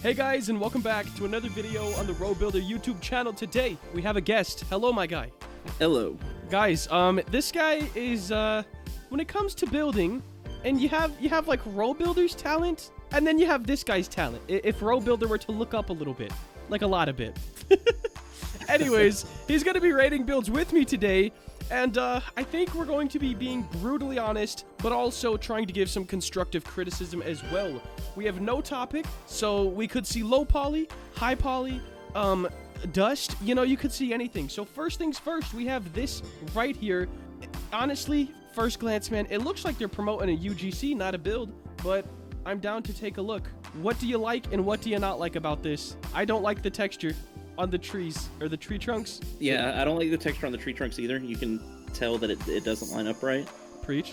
Hey guys, and welcome back to another video on the RoBuilder YouTube channel. Today, we have a guest. Hello, my guy. Hello. Guys, this guy is, when it comes to building, and you have like RoBuilder's talent, and then you have this guy's talent. If RoBuilder were to look up a little bit, like a lot a bit. Anyways, he's going to be rating builds with me today, and I think we're going to be being brutally honest, but also trying to give some constructive criticism as well. We have no topic, so we could see low poly, high poly, dust, you know, you could see anything. So first things first, we have this right here. Honestly, first glance, man, it looks like they're promoting a UGC, not a build, but I'm down to take a look. What do you like and what do you not like about this? I don't like the texture on the trees, or the tree trunks. Yeah, I don't like the texture on the tree trunks either. You can tell that it doesn't line up right. Preach.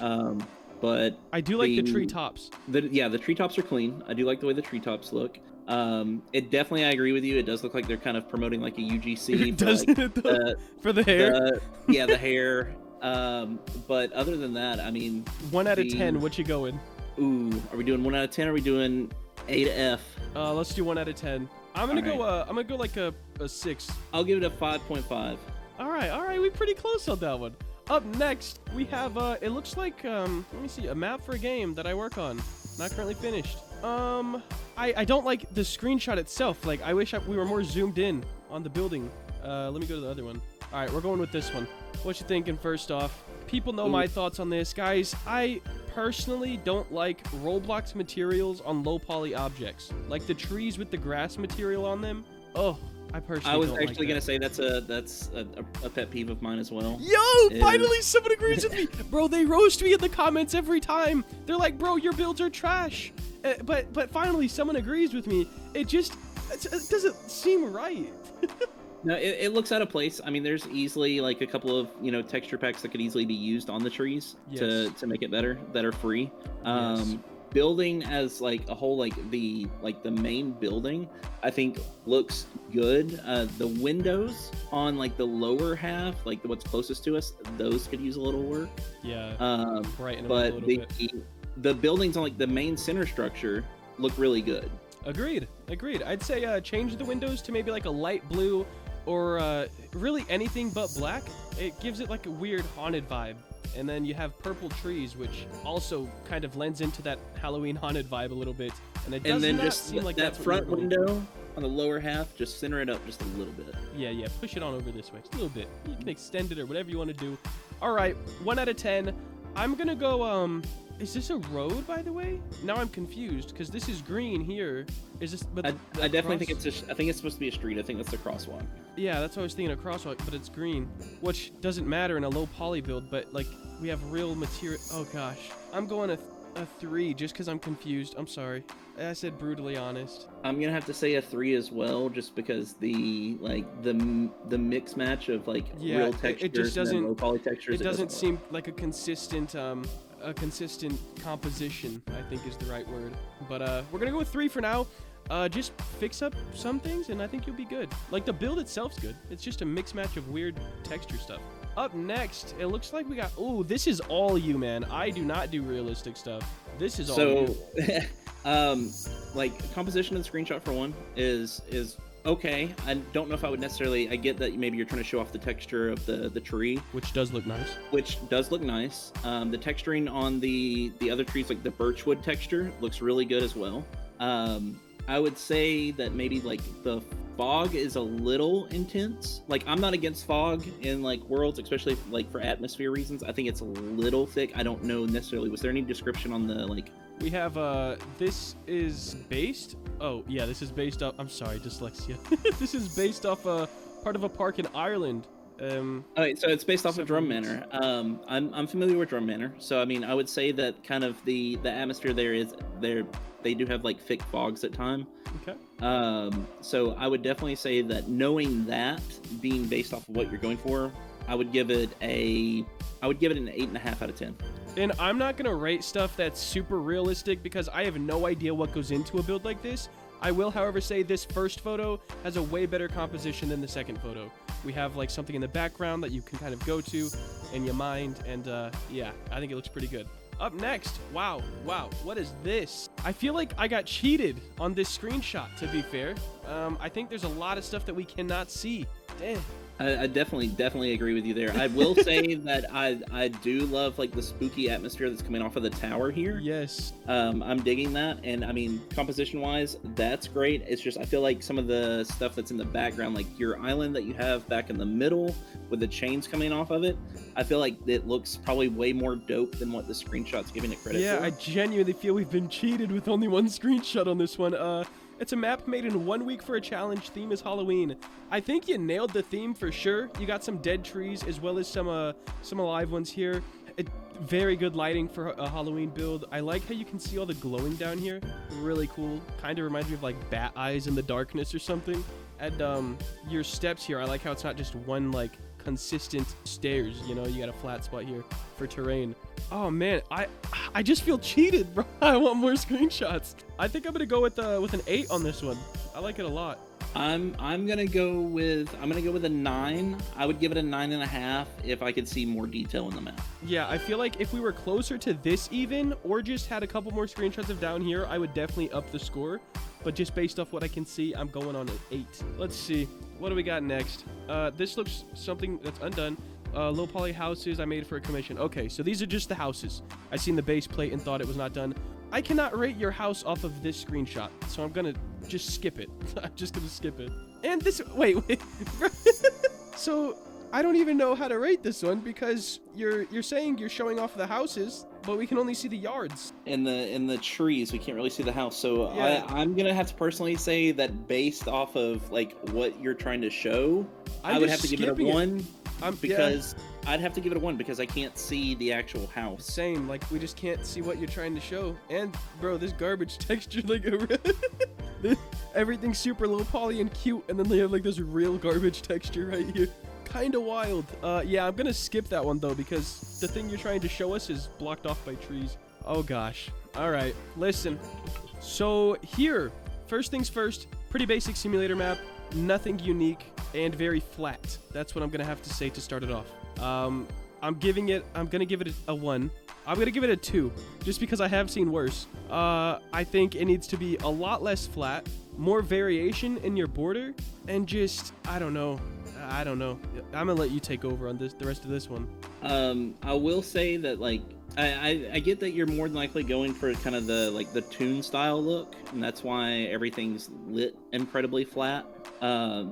But I do like the treetops. Yeah, the treetops are clean. I do like the way the treetops look. It definitely, I agree with you. It does look like they're kind of promoting like a UGC for, doesn't like, it though? For the hair. Yeah, the hair. But other than that, I mean, 1 out of 10. What you going? Ooh, are we doing 1 out of 10? Or are we doing A to F? Let's do 1 out of 10. I'm gonna go. I'm gonna go like a 6. I'll give it a 5.5. All right, we're pretty close on that one. Up next, we have it looks like let me see, a map for a game that I work on, not currently finished. I don't like the screenshot itself. Like, I wish we were more zoomed in on the building. Let me go to the other one. All right, we're going with this one. What you thinking? First off, people know my thoughts on this, guys. I personally don't like Roblox materials on low poly objects, like the trees with the grass material on them. Oh, I personally was don't actually like gonna say that's a pet peeve of mine as well. Yo, finally someone agrees with me. Bro, they roast me in the comments every time. They're like, bro, your builds are trash. But finally someone agrees with me. It doesn't seem right. No, it looks out of place. I mean, there's easily like a couple of, you know, texture packs that could easily be used on the trees to make it better, that are free. Yes. Building as like a whole, like the main building, I think looks good. The windows on like the lower half, like what's closest to us, those could use a little work. Yeah. Brighten them but up a little bit. The buildings on like the main center structure look really good. Agreed. I'd say change the windows to maybe like a light blue, or really anything but black. It gives it like a weird haunted vibe. And then you have purple trees, which also kind of lends into that Halloween haunted vibe a little bit. And it does not seem like that that's front window on the lower half, just center it up just a little bit. Yeah, push it on over this way, just a little bit. You can extend it or whatever you want to do. All right, 1 out of 10. I'm gonna go. Is this a road, by the way? Now I'm confused because this is green here. Is this? But I definitely think I think it's supposed to be a street. I think that's the crosswalk. Yeah, that's what I was thinking, a crosswalk, but it's green, which doesn't matter in a low poly build. But like, we have real material. Oh gosh, I'm going a 3 just because I'm confused. I'm sorry. I said brutally honest. I'm gonna have to say a 3 as well, just because the mix match of like real textures it just doesn't, and low poly textures. It doesn't seem like a consistent composition, I think is the right word. But we're gonna go with 3 for now. Just fix up some things and I think you'll be good. Like, the build itself's good. It's just a mix match of weird texture stuff. Up next, it looks like we got, oh, this is all you, man. I do not do realistic stuff. This is all you. Like, composition of the screenshot for one is okay. I don't know if I would necessarily, I get that maybe you're trying to show off the texture of the tree, which does look nice. The texturing on the other trees, like the birchwood texture, looks really good as well. I would say that maybe like the fog is a little intense. Like, I'm not against fog in like worlds, especially like for atmosphere reasons. I think it's a little thick. I don't know necessarily. Was there any description on the like? We have this is based. Oh yeah, this is based off. I'm sorry, dyslexia. This is based off part of a park in Ireland. Okay, so it's based off of Drum Manor. I'm familiar with Drum Manor, so I mean, I would say that kind of the atmosphere there is there. They do have like thick fogs at time. Okay. So I would definitely say that, knowing that, being based off of what you're going for, I would give it an 8.5 out of 10. And I'm not gonna rate stuff that's super realistic because I have no idea what goes into a build like this. I will, however, say this first photo has a way better composition than the second photo. We have like something in the background that you can kind of go to in your mind, and yeah, I think it looks pretty good. up next. Wow, what is this? I feel like I got cheated on this screenshot, to be fair. I think there's a lot of stuff that we cannot see. Damn. I definitely agree with you there. I will say that I do love like the spooky atmosphere that's coming off of the tower here. Yes. I'm digging that, and I mean, composition wise, that's great. It's just I feel like some of the stuff that's in the background, like your island that you have back in the middle with the chains coming off of it, I feel like it looks probably way more dope than what the screenshot's giving it credit for. Yeah, I genuinely feel we've been cheated with only one screenshot on this one. It's a map made in 1 week for a challenge. Theme is Halloween. I think you nailed the theme for sure. You got some dead trees as well as some alive ones here. Very good lighting for a Halloween build. I like how you can see all the glowing down here. Really cool. Kind of reminds me of like bat eyes in the darkness or something. And your steps here, I like how it's not just one like consistent stairs, you know, you got a flat spot here for terrain. Oh man, I just feel cheated, bro. I want more screenshots. I think I'm gonna go with an 8 on this one. I like it a lot. I'm gonna go with a 9. I would give it a 9.5 if I could see more detail in the map. Yeah, I feel like if we were closer to this even, or just had a couple more screenshots of down here, I would definitely up the score. But just based off what I can see, I'm going on an 8. Let's see. What do we got next? This looks something that's undone. Low poly houses I made for a commission. Okay, so these are just the houses. I seen the base plate and thought it was not done. I cannot rate your house off of this screenshot, so I'm gonna just skip it. I'm just gonna skip it. And this, wait. So I don't even know how to rate this one because you're saying you're showing off the houses, but we can only see the yards. In the trees, we can't really see the house. So Yeah. I'm gonna have to personally say that based off of like what you're trying to show, I would have to give it a 1 because I'd have to give it a 1 because I can't see the actual house. Same, like we just can't see what you're trying to show. And bro, this garbage texture, like everything's super low poly and cute, and then they have like this real garbage texture right here. Kind of wild. Yeah, I'm gonna skip that one though because the thing you're trying to show us is blocked off by trees. Oh gosh. All right, listen. So here, first things first, pretty basic simulator map, nothing unique and very flat. That's what I'm gonna have to say to start it off. I'm gonna give it a 1. I'm gonna give it a 2 just because I have seen worse. I think it needs to be a lot less flat, more variation in your border, and just I don't know. I'm gonna let you take over on the rest of this one. I will say that like I get that you're more than likely going for kind of the toon style look, and that's why everything's lit incredibly flat.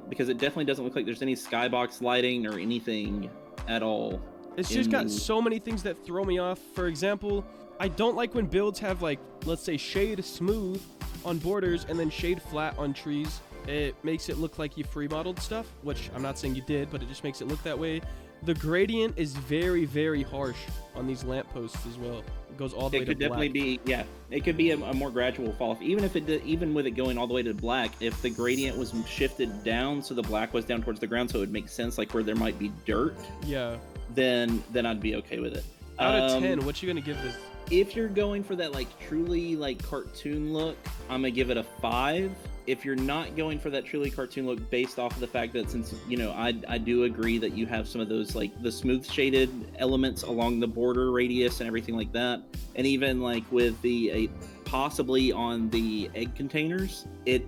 Because it definitely doesn't look like there's any skybox lighting or anything at all. It's just got so many things that throw me off. For example, I don't like when builds have like, let's say shade smooth on borders and then shade flat on trees. It makes it look like you free modeled stuff, which I'm not saying you did, but it just makes it look that way. The gradient is very, very harsh on these lampposts as well. It goes all the way to black. It could definitely be, yeah. It could be a more gradual fall off. Even if it did, even with it going all the way to black, if the gradient was shifted down so the black was down towards the ground, so it would make sense, like where there might be dirt. Yeah. Then I'd be okay with it. Out of 10, what you gonna give this? If you're going for that like truly like cartoon look, I'm gonna give it a 5. If you're not going for that truly cartoon look based off of the fact that since, you know, I do agree that you have some of those like the smooth shaded elements along the border radius and everything like that, and even like with the possibly on the egg containers, it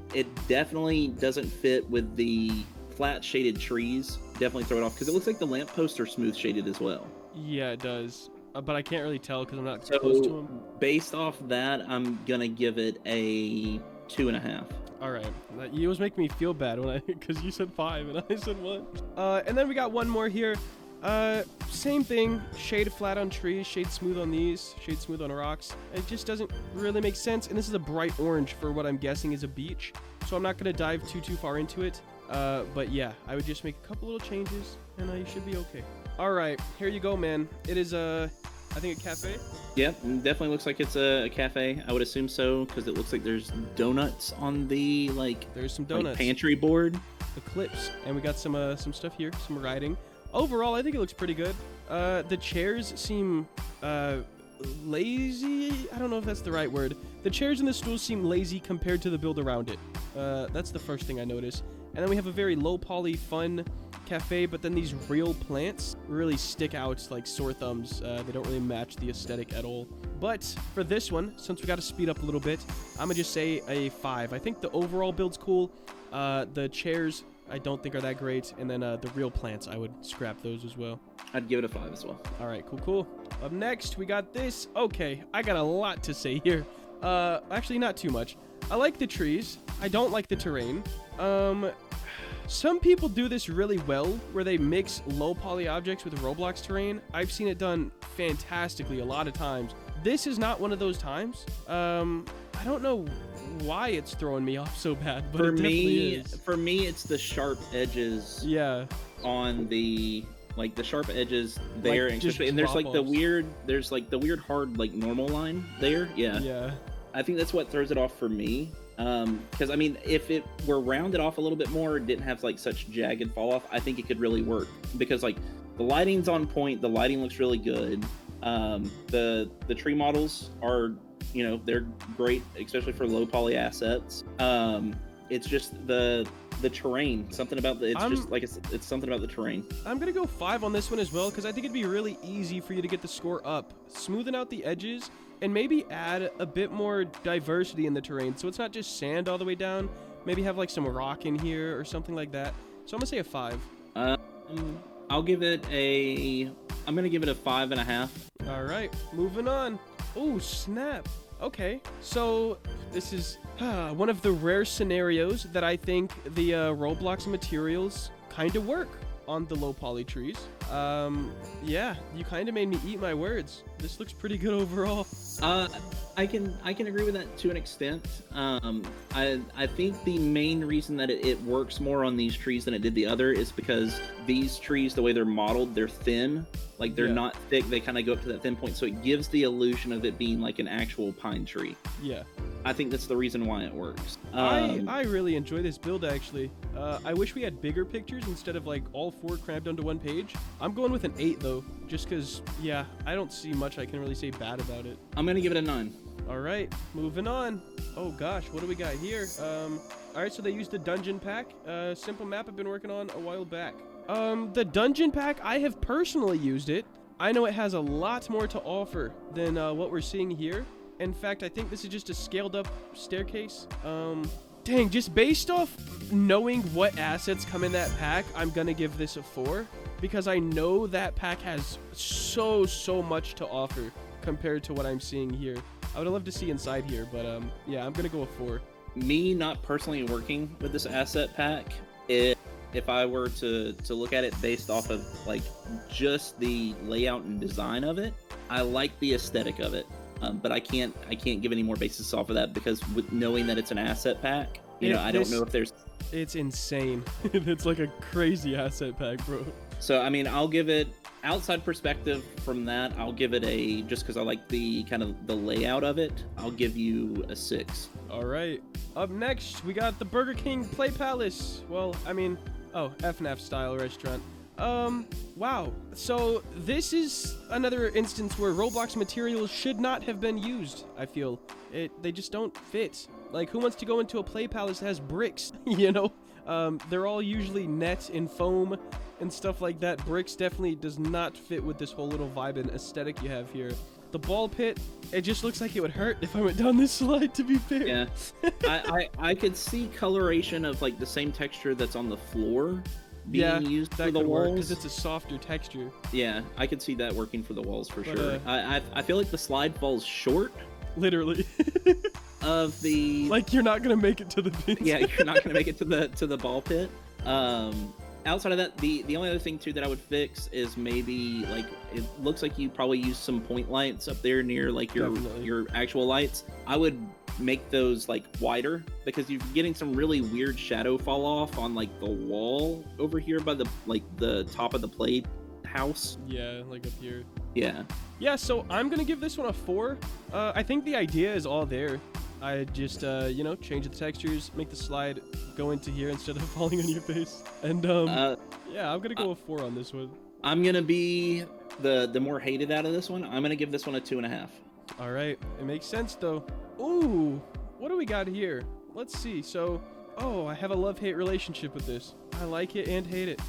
definitely doesn't fit with the flat shaded trees. Definitely throw it off because it looks like the lampposts are smooth shaded as well. Yeah, it does. But I can't really tell because I'm not close to them. Based off that, I'm gonna give it a 2.5. All right, you always make me feel bad when because you said 5 and I said 1. And then we got one more here. Same thing, shade flat on trees, shade smooth on these, shade smooth on rocks. It just doesn't really make sense. And this is a bright orange for what I'm guessing is a beach. So I'm not gonna dive too far into it. But yeah, I would just make a couple little changes and you should be okay. All right, here you go, man. It is I think a cafe. Yep, definitely looks like it's a cafe. I would assume so because it looks like there's donuts on the There's some donuts. like, pantry board. Eclipse, and we got some stuff here, some writing. Overall, I think it looks pretty good. The chairs seem lazy. I don't know if that's the right word. The chairs and the stools seem lazy compared to the build around it. That's the first thing I noticed. And then we have a very low poly, fun cafe, but then these real plants really stick out like sore thumbs. They don't really match the aesthetic at all. But for this one, since we got to speed up a little bit, I'm gonna just say a 5. I think the overall build's cool. The chairs I don't think are that great, and then the real plants, I would scrap those as well. I'd give it a 5 as well. All right, cool. Up next, we got this. Okay, I got a lot to say here. Actually, not too much. I like the trees. I don't like the terrain. Some people do this really well, where they mix low poly objects with Roblox terrain. I've seen it done fantastically a lot of times. This is not one of those times. I don't know why it's throwing me off so bad, but it definitely is. For me, it's the sharp edges. Yeah. On the sharp edges there, like, and there's like the weird hard like normal line there. Yeah. I think that's what throws it off for me. Because I mean, if it were rounded off a little bit more, didn't have like such jagged fall off, I think it could really work. Because like the lighting's on point, the lighting looks really good. The tree models are, you know, they're great, especially for low poly assets. It's just the terrain, something about the, it's something about the terrain. I'm gonna go 5 on this one as well, because I think it'd be really easy for you to get the score up, smoothing out the edges, and maybe add a bit more diversity in the terrain, so it's not just sand all the way down. Maybe have like some rock in here or something like that. So I'm gonna say a 5. I'll give it I'm gonna give it a 5.5. All right, moving on. Oh snap. Okay, so this is one of the rare scenarios that I think the Roblox materials kind of work on the low poly trees. Yeah, you kind of made me eat my words. This looks pretty good overall. I can agree with that to an extent. I think the main reason that it works more on these trees than it did the other is because these trees, the way they're modeled, they're thin. Like they're not thick. They kind of go up to that thin point, so it gives the illusion of it being like an actual pine tree. Yeah. I think that's the reason why it works. I really enjoy this build, actually. I wish we had bigger pictures instead of like all 4 crammed onto one page. I'm going with an 8 though, just because, yeah, I don't see much I can really say bad about it. I'm gonna give it a 9. All right, moving on. Oh gosh, what do we got here? All right, so they used the dungeon pack. Simple map I've been working on a while back. The dungeon pack, I have personally used it. I know it has a lot more to offer than what we're seeing here. In fact, I think this is just a scaled up staircase. Dang, just based off knowing what assets come in that pack, I'm gonna give this a 4, because I know that pack has so much to offer compared to what I'm seeing here. I would love to see inside here, but yeah, I'm gonna go a 4. Me not personally working with this asset pack, if I were to look at it based off of like just the layout and design of it, I like the aesthetic of it. But I can't give any more basis off of that, because with knowing that it's an asset pack, you know, I don't know if there's... It's insane. It's like a crazy asset pack, bro. So, I mean, I'll give it, outside perspective from that, I'll give it a, just because I like the kind of the layout of it, I'll give you a 6. All right. Up next, we got the Burger King Play Palace. Well, I mean, FNAF style restaurant. Wow. So this is another instance where Roblox materials should not have been used, I feel. They just don't fit. Like, who wants to go into a play palace that has bricks, you know? They're all usually net and foam and stuff like that. Bricks definitely does not fit with this whole little vibe and aesthetic you have here. The ball pit, it just looks like it would hurt if I went down this slide, to be fair. Yeah. I could see coloration of, like, the same texture that's on the floor being used for the walls, because it's a softer texture. Yeah, I could see that working for the walls for sure. I feel like the slide falls short, literally, of the, like, you're not gonna make it to the pit. Yeah, you're not gonna make it to the ball pit. Outside of that, the only other thing too that I would fix is maybe, like, it looks like you probably use some point lights up there near like your actual lights. I would make those like wider, because you're getting some really weird shadow fall off on like the wall over here by the top of the playhouse. Yeah, like up here. Yeah, so I'm gonna give this one a 4. I think the idea is all there. I just you know, change the textures, make the slide go into here instead of falling on your face, and yeah, I'm gonna go a 4 on this one. I'm gonna be the more hated out of this one. I'm gonna give this one a 2.5. All right, it makes sense though. Ooh, what do we got here? Let's see. So Oh, I have a love-hate relationship with this. I like it and hate it.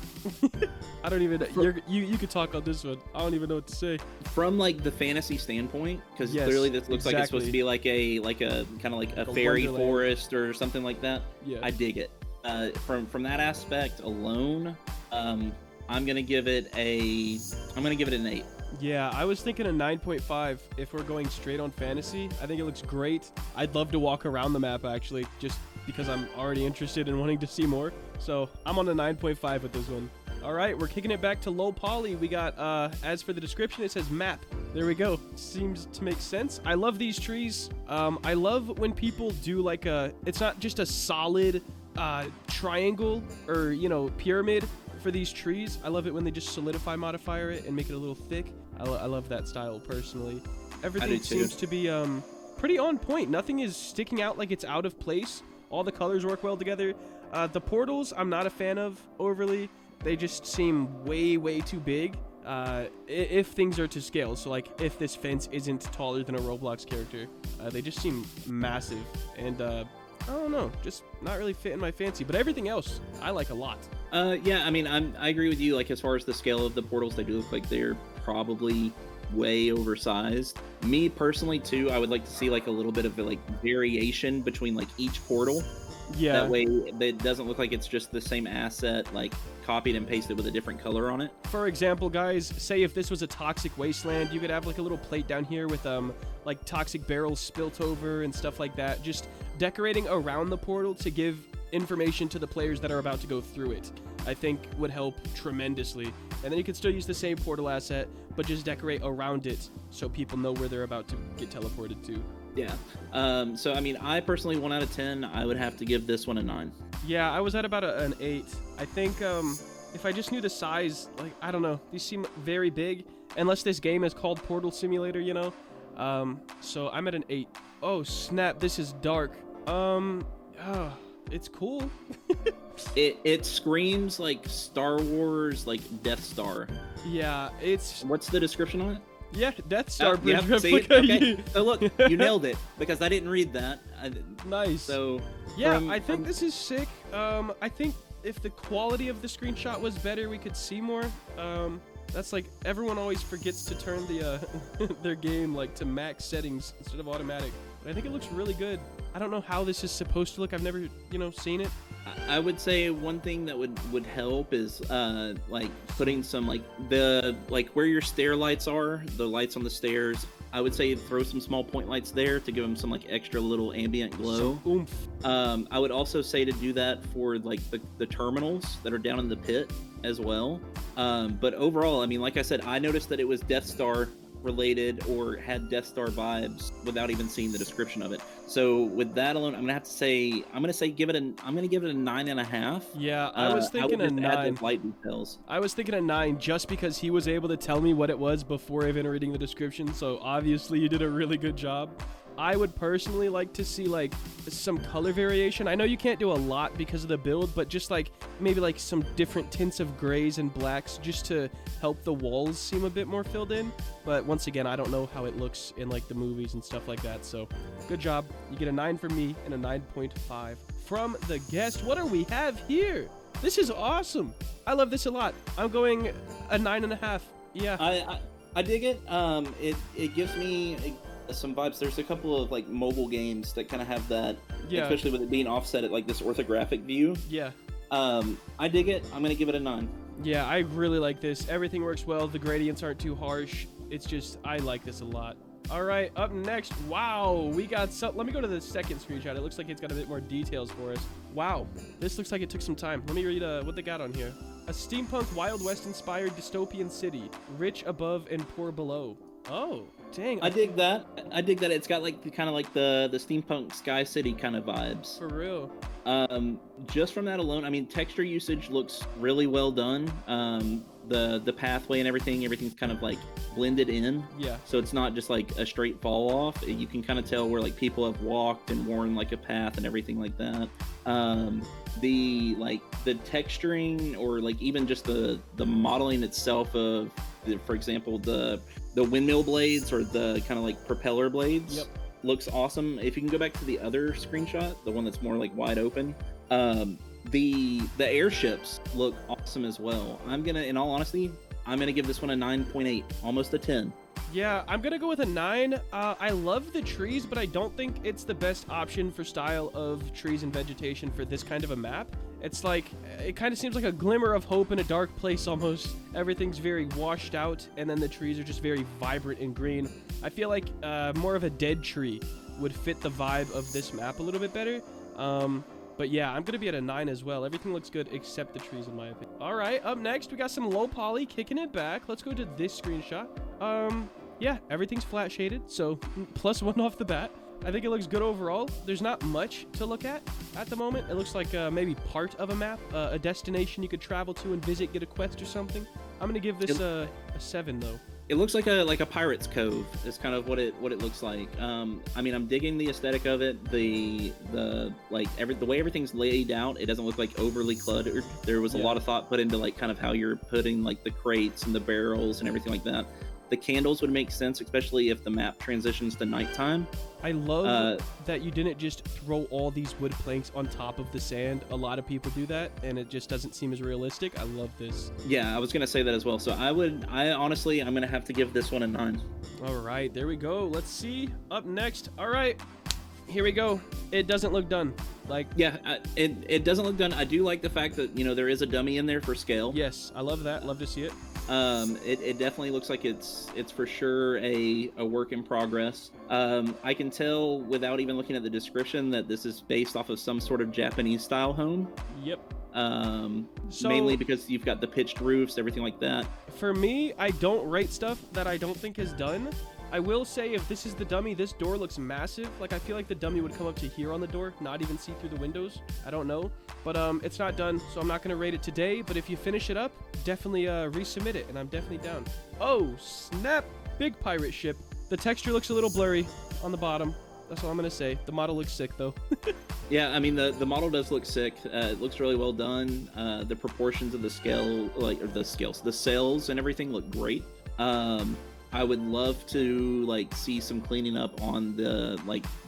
I don't even know. You could talk on this one. I don't even know what to say. From like the fantasy standpoint, because Yes, clearly this looks like it's supposed to exactly. be like a kind of like a Like a fairy Wonderland. forest or something like that. Yeah. I dig it. From that aspect alone, I'm gonna give it an 8. Yeah, I was thinking a 9.5 if we're going straight on fantasy. I think it looks great. I'd love to walk around the map, actually, just because I'm already interested in wanting to see more. So I'm on a 9.5 with this one. All right, we're kicking it back to low poly. We got, as for the description, it says map. There we go. Seems to make sense. I love these trees. I love when people do like it's not just a solid triangle or, pyramid for these trees. I love it when they just solidify modifier it and make it a little thick. I love that style personally. Everything seems to be pretty on point. Nothing is sticking out like it's out of place. All the colors work well together. The portals I'm not a fan of overly. They just seem way too big if things are to scale. So like if this fence isn't taller than a Roblox character, they just seem massive and I don't know, just not really fitting my fancy, but everything else I like a lot. Yeah, I mean, I agree with you. Like as far as the scale of the portals, they do look like they're probably way oversized. Me personally too, I would like to see like a little bit of like variation between like each portal. Yeah. That way it doesn't look like it's just the same asset, like copied and pasted with a different color on it. For example, guys, say if this was a toxic wasteland, you could have like a little plate down here with like toxic barrels spilt over and stuff like that. Just decorating around the portal to give information to the players that are about to go through it, I think would help tremendously. And then you could still use the same portal asset, but just decorate around it so people know where they're about to get teleported to. Yeah. So I mean, I personally 1 out of 10, I would have to give this one a 9. Yeah, I was at about an 8. I think if I just knew the size, like, I don't know, these seem very big, unless this game is called Portal Simulator, so I'm at an 8. Oh snap, this is dark. It's cool. It screams like Star Wars, like Death Star. Yeah, it's... What's the description on it? Yeah, Death Star bridge see? replica. Okay. So look, you nailed it because I didn't read that. Nice. So yeah, I think this is sick. I think if the quality of the screenshot was better, we could see more. That's like everyone always forgets to turn the their game like to max settings instead of automatic. But I think it looks really good. I don't know how this is supposed to look. I've never, seen it. I would say one thing that would help is like putting some like the where your stair lights are, the lights on the stairs. I would say throw some small point lights there to give them some like extra little ambient glow. Some oomph. I would also say to do that for like the terminals that are down in the pit as well. But overall, I mean, like I said, I noticed that it was Death Star related or had Death Star vibes without even seeing the description of it. So with that alone, I'm gonna give it a 9.5. Yeah, I was thinking a 9. Add the light details. I was thinking a 9 just because he was able to tell me what it was before even reading the description. So obviously you did a really good job. I would personally like to see like some color variation. I know you can't do a lot because of the build, but just like maybe like some different tints of grays and blacks just to help the walls seem a bit more filled in. But once again, I don't know how it looks in like the movies and stuff like that. So good job. You get a 9 from me and a 9.5 from the guest. What do we have here? This is awesome. I love this a lot. I'm going a 9.5. Yeah. I dig it. It gives me some vibes. There's a couple of like mobile games that kind of have that, especially with it being offset at like this orthographic view. Yeah. I dig it. I'm gonna give it a 9. Yeah, I really like this. Everything works well. The gradients aren't too harsh. It's just, I like this a lot. All right, up next, wow, we got some. Let me go to the second screenshot. It looks like it's got a bit more details for us. Wow, this looks like it took some time. Let me read what they got on here. A steampunk Wild West inspired dystopian city, rich above and poor below. Oh, dang. I dig that. It's got like the steampunk Sky City kind of vibes. For real. Just from that alone, I mean, texture usage looks really well done. The pathway and everything's kind of like blended in. Yeah. So it's not just like a straight fall off. You can kind of tell where like people have walked and worn like a path and everything like that. The texturing or like even just the modeling itself of, for example, the windmill blades or the kind of like propeller blades. Yep. Looks awesome. If you can go back to the other screenshot, the one that's more like wide open, The airships look awesome as well. In all honesty, I'm gonna give this one a 9.8, almost a 10. Yeah, I'm gonna go with a 9. I love the trees, but I don't think it's the best option for style of trees and vegetation for this kind of a map. It's like, it kind of seems like a glimmer of hope in a dark place almost. Everything's very washed out, and then the trees are just very vibrant and green. I feel like more of a dead tree would fit the vibe of this map a little bit better. But yeah, I'm gonna be at a 9 as well. Everything looks good except the trees in my opinion. All right, up next, we got some low poly kicking it back. Let's go to this screenshot. Yeah, everything's flat shaded, so +1 off the bat. I think it looks good overall. There's not much to look at the moment. It looks like maybe part of a map, a destination you could travel to and visit, get a quest or something. I'm gonna give this a 7 though. It looks like a pirate's cove. Is kind of what it looks like. I mean, I'm digging the aesthetic of it. The way everything's laid out, it doesn't look like overly cluttered. There was a lot of thought put into like kind of how you're putting like the crates and the barrels and everything like that. The candles would make sense, especially if the map transitions to nighttime. I love that you didn't just throw all these wood planks on top of the sand. A lot of people do that, and it just doesn't seem as realistic. I love this. Yeah, I was gonna say that as well. So I'm gonna have to give this one a 9. All right, there we go. Let's see. Up next. All right, here we go. It doesn't look done. Like, yeah, it doesn't look done. I do like the fact that there is a dummy in there for scale. Yes, I love that. Love to see it. It definitely looks like it's for sure a work in progress. I can tell without even looking at the description that this is based off of some sort of Japanese style home. Yep. Mainly because you've got the pitched roofs, everything like that. For me, I don't rate stuff that I don't think is done. I will say, if this is the dummy, this door looks massive. Like, I feel like the dummy would come up to here on the door, not even see through the windows. I don't know. But it's not done, so I'm not going to rate it today. But if you finish it up, definitely resubmit it, and I'm definitely down. Oh, snap. Big pirate ship. The texture looks a little blurry on the bottom. That's all I'm going to say. The model looks sick, though. Yeah, I mean, the model does look sick. It looks really well done. The proportions of the the sails and everything look great. I would love to see some cleaning up on the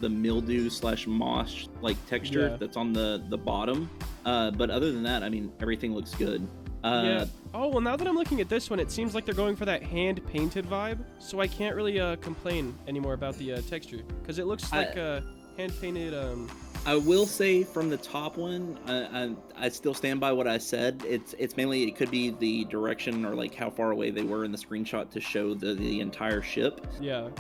mildew / moss texture that's on the bottom. But other than that, I mean, everything looks good. Yeah. Oh, well, now that I'm looking at this one, it seems like they're going for that hand-painted vibe. So I can't really complain anymore about the texture, because it looks like hand-painted. I will say from the top one, I still stand by what I said. It's mainly, it could be the direction or how far away they were in the screenshot to show the entire ship. Yeah.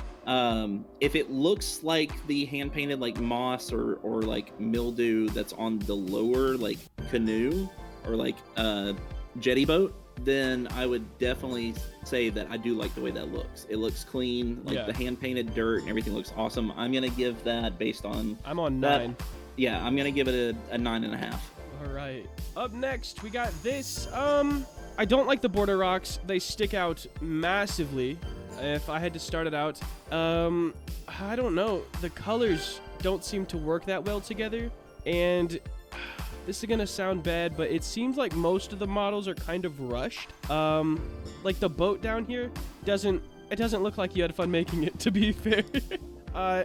If it looks like the hand painted moss or mildew that's on the lower canoe or jetty boat, then I would definitely say that I do like the way that looks. It looks clean, the hand painted dirt and everything looks awesome. I'm gonna give that based on. I'm on 9. Yeah, I'm gonna give it a 9.5. All right. Up next, we got this. I don't like the border rocks. They stick out massively. If I had to start it out, I don't know. The colors don't seem to work that well together, and this is gonna sound bad, but it seems like most of the models are kind of rushed. Like the boat down here doesn't look like you had fun making it, to be fair.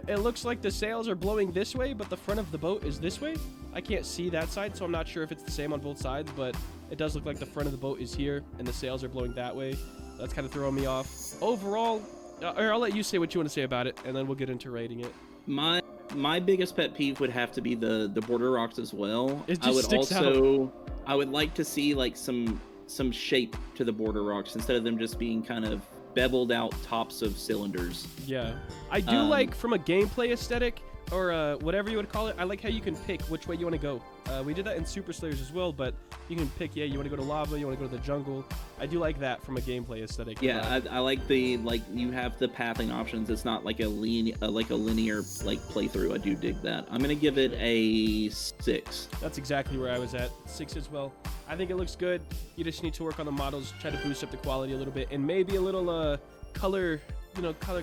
It looks like the sails are blowing this way, but the front of the boat is this way. I can't see that side, so I'm not sure if it's the same on both sides, but it does look like the front of the boat is here and the sails are blowing that way. That's kind of throwing me off. Overall, or I'll let you say what you want to say about it, and then we'll get into rating it. My biggest pet peeve would have to be the border rocks as well. It just sticks out. I would like to see some shape to the border rocks instead of them just being kind of beveled out tops of cylinders. Yeah, I do like, from a gameplay aesthetic or whatever you would call it, I like how you can pick which way you want to go. We did that in Super Slayers as well, but you can pick, you want to go to lava, you want to go to the jungle. I do like that from a gameplay aesthetic. Yeah, I like you have the pathing options. It's not like a linear playthrough. I do dig that. I'm gonna give it a 6. That's exactly where I was at. 6 as well. I think it looks good. You just need to work on the models, try to boost up the quality a little bit, and maybe a little color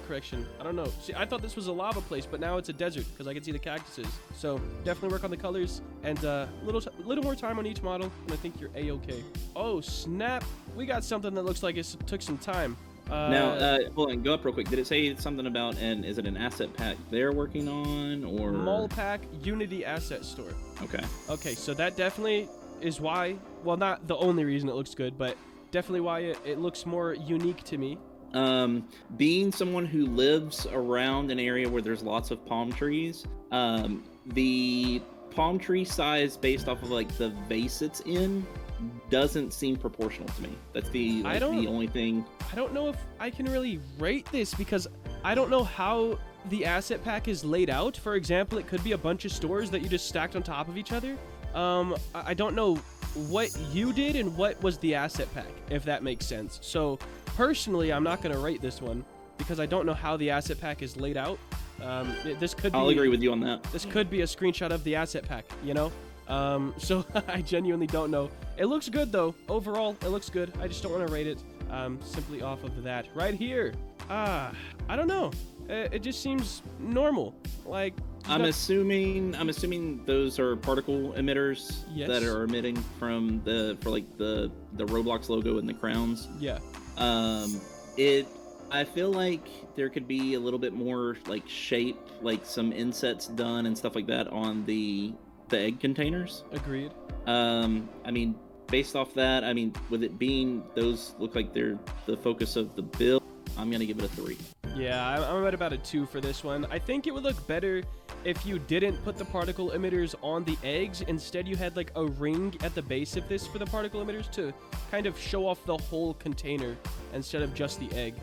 correction. I don't know. See, I thought this was a lava place, but now it's a desert because I can see the cactuses. So definitely work on the colors and little more time on each model, and I think you're a-okay. Oh snap! We got something that looks like it took some time. Now, hold on, go up real quick. Did it say something about is it an asset pack they're working on, or Mall Pack Unity Asset Store. Okay. Okay, so that definitely is why. Well, not the only reason it looks good, but definitely why it looks more unique to me. Being someone who lives around an area where there's lots of palm trees, the palm tree size based off of like the vase it's in doesn't seem proportional to me. That's the only thing. I don't know if I can really rate this because I don't know how the asset pack is laid out. For example, it could be a bunch of stores that you just stacked on top of each other. I don't know what you did and what was the asset pack, if that makes sense. So personally, I'm not going to rate this one because I don't know how the asset pack is laid out. I'll agree with you on that. This could be a screenshot of the asset pack, you know? So I genuinely don't know. It looks good though. Overall, it looks good. I just don't want to rate it simply off of that. Right here. I don't know. It just seems normal. Like I'm assuming those are particle emitters that are emitting from the Roblox logo and the crowns. Yeah. I feel like there could be a little bit more like shape, like some insets done and stuff like that on the egg containers. Agreed. I mean, based off that, I mean, with it being those look like they're the focus of the build, I'm gonna give it a 3. Yeah, I'm at about a 2 for this one. I think it would look better if you didn't put the particle emitters on the eggs. Instead, you had like a ring at the base of this for the particle emitters to kind of show off the whole container instead of just the egg.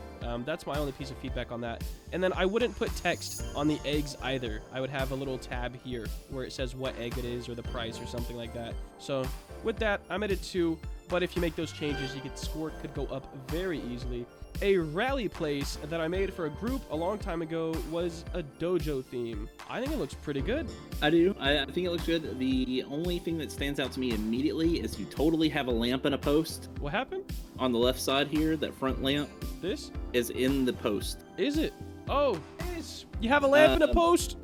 That's my only piece of feedback on that. And then I wouldn't put text on the eggs either. I would have a little tab here where it says what egg it is or the price or something like that. So with that, I'm at a 2. But if you make those changes, score could go up very easily. A rally place that I made for a group a long time ago was a dojo theme. I think it looks pretty good. I do. I think it looks good. The only thing that stands out to me immediately is you totally have a lamp and a post. What happened? On the left side here, that front lamp. This? Is in the post. Is it? Oh, it is. You have a lamp and a post?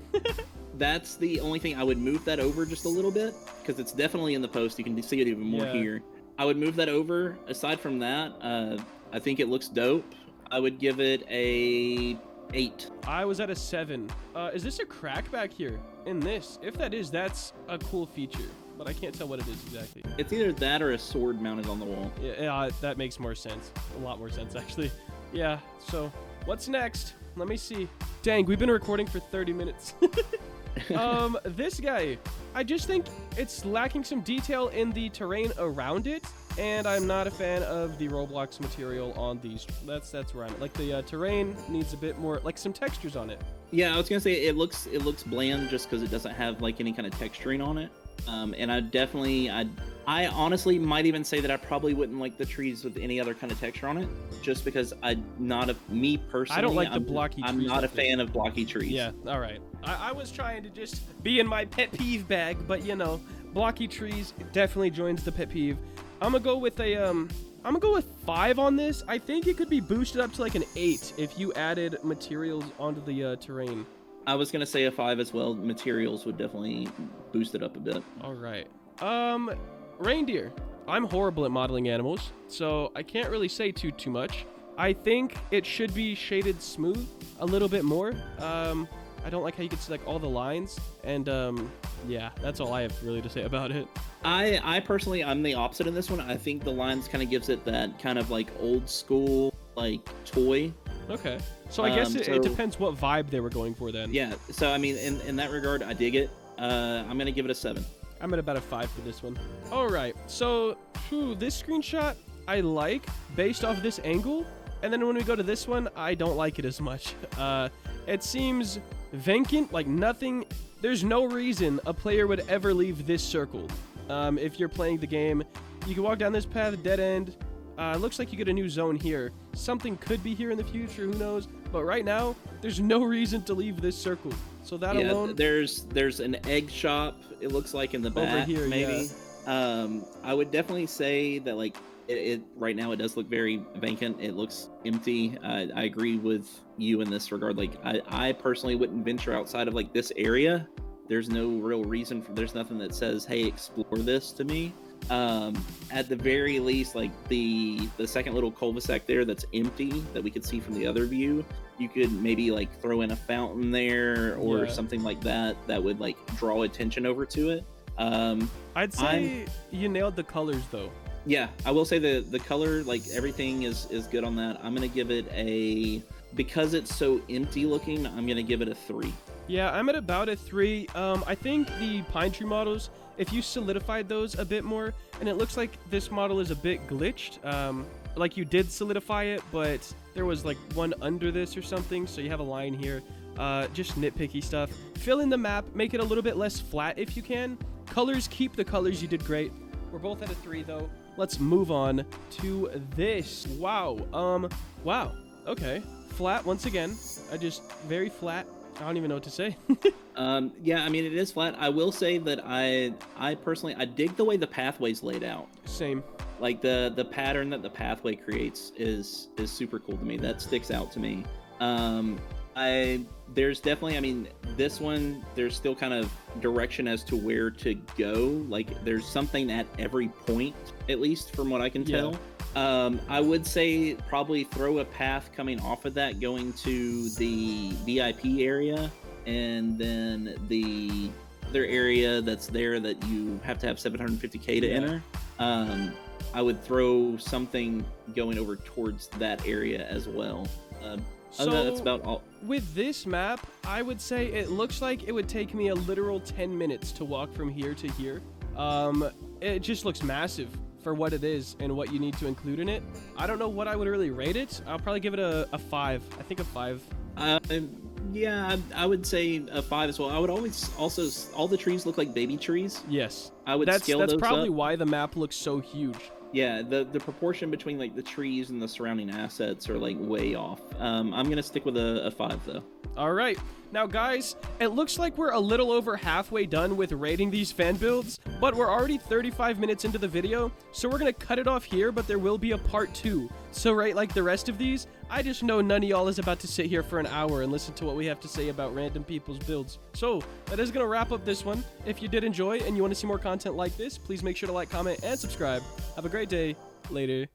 That's the only thing. I would move that over just a little bit because it's definitely in the post. You can see it even more here. I would move that over. Aside from that, I think it looks dope. I would give it a 8. I was at a 7. Is this a crack back here in this? If that is, that's a cool feature, but I can't tell what it is exactly. It's either that or a sword mounted on the wall. Yeah, that makes more sense. A lot more sense, actually. Yeah, so what's next? Let me see. Dang, we've been recording for 30 minutes. This guy, I just think it's lacking some detail in the terrain around it, and I'm not a fan of the Roblox material on these. That's where I'm at. Like the terrain needs a bit more, like some textures on it. Yeah, I was gonna say it looks bland just because it doesn't have like any kind of texturing on it. And I honestly might even say that I probably wouldn't like the trees with any other kind of texture on it, just because me personally. I don't like the blocky trees. I'm not a fan of blocky trees. Yeah, all right. I was trying to just be in my pet peeve bag, but you know, blocky trees definitely joins the pet peeve. I'm gonna go with a 5 on this. I think it could be boosted up to like an 8 if you added materials onto the terrain. I was gonna say a 5 as well. Materials would definitely boost it up a bit. All right. Reindeer. I'm horrible at modeling animals, so I can't really say too much. I think it should be shaded smooth a little bit more. I don't like how you can see like all the lines, and yeah, that's all I have really to say about it. I personally, I'm the opposite in this one. I think the lines kind of gives it that kind of like old school like toy. Okay, so I guess it depends what vibe they were going for then. Yeah, so I mean, in that regard, I dig it. I'm gonna give it a 7. I'm at about a 5 for this one. All right, so this screenshot I like based off this angle, and then when we go to this one, I don't like it as much. It seems vacant, like nothing. There's no reason a player would ever leave this circle. If you're playing the game, you can walk down this path, dead end. Looks like you get a new zone here. Something could be here in the future, who knows? But right now, there's no reason to leave this circle. So that alone... There's an egg shop, it looks like, in the back, over here, maybe. Yeah. I would definitely say that, like, it right now it does look very vacant. It looks empty. I agree with you in this regard. Like, I personally wouldn't venture outside of, like, this area. There's no real reason there's nothing that says, hey, explore this to me. At the very least, like the second little cul-de-sac there that's empty that we could see from the other view, you could maybe like throw in a fountain there or Yeah. something like that that would like draw attention over to it. I'd say you nailed the colors though. Yeah, I will say the color, like everything is good on that. I'm gonna give it a, because it's so empty looking, I'm gonna give it a 3. Yeah, I'm at about a 3. I think the pine tree models, if you solidified those a bit more, and it looks like this model is a bit glitched. Like you did solidify it, but there was like one under this or something, so you have a line here. Just nitpicky stuff. Fill in the map, make it a little bit less flat if you can. Colors, keep the colors, you did great. We're both at a 3 though. Let's move on to this. Wow. Wow. Okay. Flat once again. Very flat. I don't even know what to say. Yeah, I mean it is flat. I will say that I personally I dig the way the pathway's laid out. Same. Like the pattern that the pathway creates is super cool to me. That sticks out to me. There's definitely, I mean, this one, there's still kind of direction as to where to go. Like there's something at every point, at least from what I can tell. I would say probably throw a path coming off of that going to the VIP area, and then the other area that's there that you have to have 750k to enter. I would throw something going over towards that area as well. So that's about all. With this map, I would say it looks like it would take me a literal 10 minutes to walk from here to here. It just looks massive for what it is and what you need to include in it. I don't know what I would really rate it. I'll probably give it a 5. I think a 5. Yeah, I would say a 5 as well. I would always also, all the trees look like baby trees. Yes. I would scale That's those probably up. why the map looks so huge. Yeah, the proportion between like the trees and the surrounding assets are like way off. I'm gonna stick with a 5 though. All right. Now, guys, it looks like we're a little over halfway done with rating these fan builds, but we're already 35 minutes into the video, so we're going to cut it off here, but there will be a part 2. So, right, like the rest of these, I just know none of y'all is about to sit here for an hour and listen to what we have to say about random people's builds. So, that is going to wrap up this one. If you did enjoy and you want to see more content like this, please make sure to like, comment, and subscribe. Have a great day. Later.